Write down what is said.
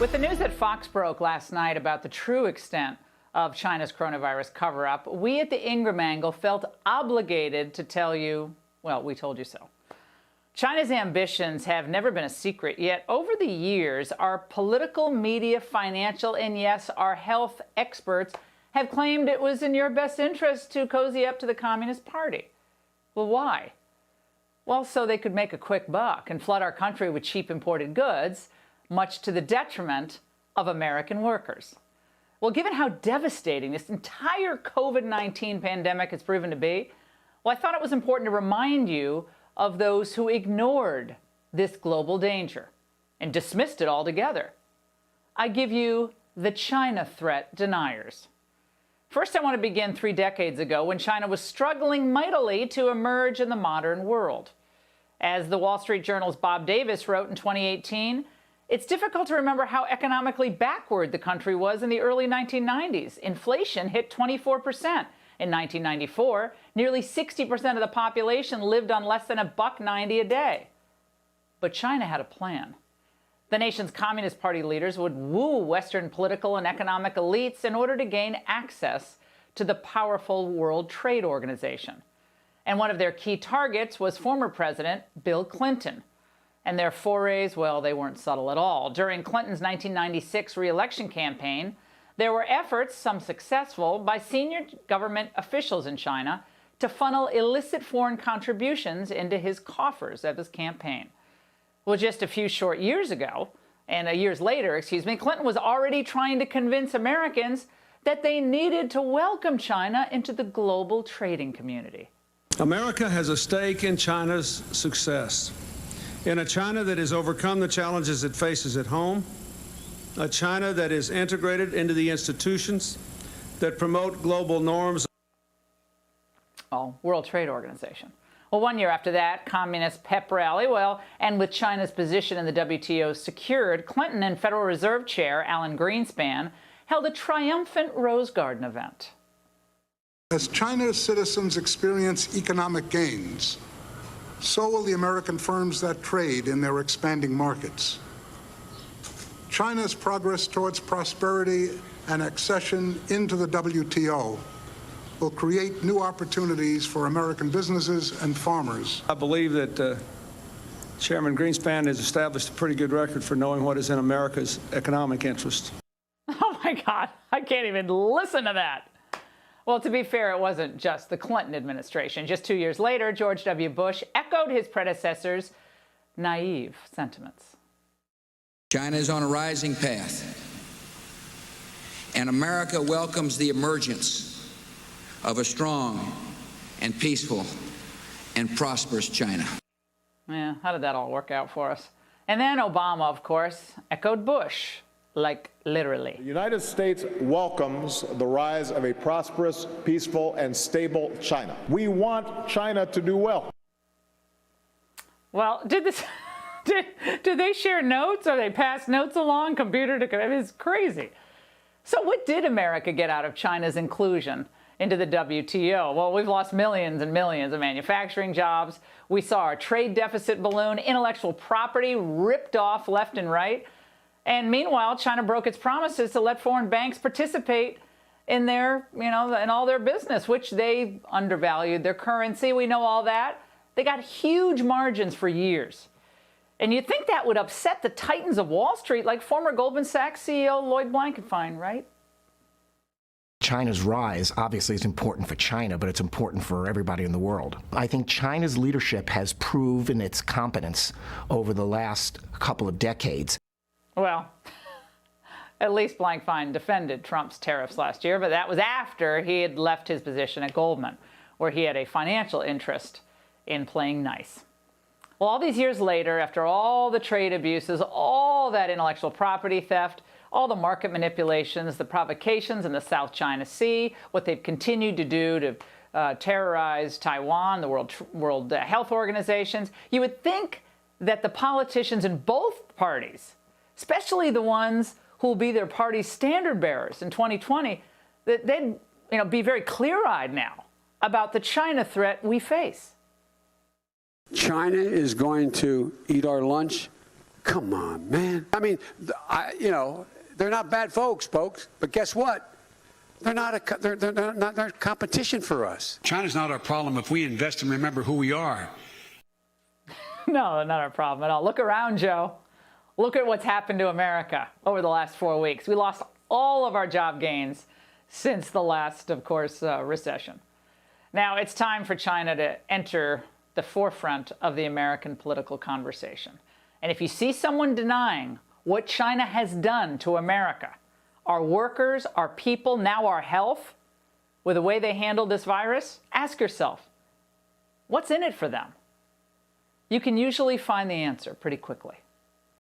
With the news that Fox broke last night about the true extent of China's coronavirus cover-up, we at the Ingram Angle felt obligated to tell you, well, we told you so. China's ambitions have never been a secret, yet over the years, our political, media, financial, and yes, our health experts have claimed it was in your best interest to cozy up to the Communist Party. Well, why? Well, so they could make a quick buck and flood our country with cheap imported goods, much to the detriment of American workers. Well, given how devastating this entire COVID-19 pandemic has proven to be, well, I thought it was important to remind you of those who ignored this global danger and dismissed it altogether. I give you the China threat deniers. First, I want to begin 3 decades ago when China was struggling mightily to emerge in the modern world. As the Wall Street Journal's Bob Davis wrote in 2018, it's difficult to remember how economically backward the country was in the early 1990s. Inflation hit 24%. In 1994, nearly 60% of the population lived on less than $1.90 a day. But China had a plan. The nation's Communist Party leaders would woo Western political and economic elites in order to gain access to the powerful World Trade Organization. And one of their key targets was former President Bill Clinton. And their forays, well, they weren't subtle at all. During Clinton's 1996 re-election campaign, there were efforts, some successful, by senior government officials in China to funnel illicit foreign contributions into his coffers of his campaign. Well, just a few short years ago, and years later, Clinton was already trying to convince Americans that they needed to welcome China into the global trading community. America has a stake in China's success. In a China that has overcome the challenges it faces at home, a China that is integrated into the institutions that promote global norms. Oh, World Trade Organization. Well, 1 year after that communist pep rally, and with China's position in the WTO secured, Clinton and Federal Reserve Chair Alan Greenspan held a triumphant Rose Garden event. As China's citizens experience economic gains, so will the American firms that trade in their expanding markets. China's progress towards prosperity and accession into the WTO will create new opportunities for American businesses and farmers. I believe that Chairman Greenspan has established a pretty good record for knowing what is in America's economic interest. Oh my God, I can't even listen to that. Well, to be fair, it wasn't just the Clinton administration. Just 2 years later, George W. Bush echoed his predecessor's naive sentiments. China is on a rising path, and America welcomes the emergence of a strong and peaceful and prosperous China. Yeah, how did that all work out for us? And then Obama, of course, echoed Bush. Like, literally. The United States welcomes the rise of a prosperous, peaceful, and stable China. We want China to do well. Well, did they share notes, or they pass notes along computer to computer? It's crazy. So what did America get out of China's inclusion into the WTO? Well, we've lost millions and millions of manufacturing jobs. We saw our trade deficit balloon, intellectual property ripped off left and right. And meanwhile, China broke its promises to let foreign banks participate in their, in all their business, which they undervalued their currency. We know all that. They got huge margins for years. And you'd think that would upset the titans of Wall Street, like former Goldman Sachs CEO Lloyd Blankfein, right? China's rise obviously is important for China, but it's important for everybody in the world. I think China's leadership has proven its competence over the last couple of decades. Well, at least Blankfein defended Trump's tariffs last year, but that was after he had left his position at Goldman, where he had a financial interest in playing nice. Well, all these years later, after all the trade abuses, all that intellectual property theft, all the market manipulations, the provocations in the South China Sea, what they've continued to do to terrorize Taiwan, the World Health Organizations, you would think that the politicians in both parties, especially the ones who will be their party's standard bearers in 2020, that they'd be very clear-eyed now about the China threat we face. China is going to eat our lunch Come on, man. I mean, you know, they're not bad folks, but guess what? They're not competition for us. China's not our problem if we invest and remember who we are. No, not our problem at all. Look around, Joe. Look at what's happened to America over the last 4 weeks. We lost all of our job gains since the last, of course, recession. Now, it's time for China to enter the forefront of the American political conversation. And if you see someone denying what China has done to America, our workers, our people, now our health, with the way they handled this virus, ask yourself, what's in it for them? You can usually find the answer pretty quickly.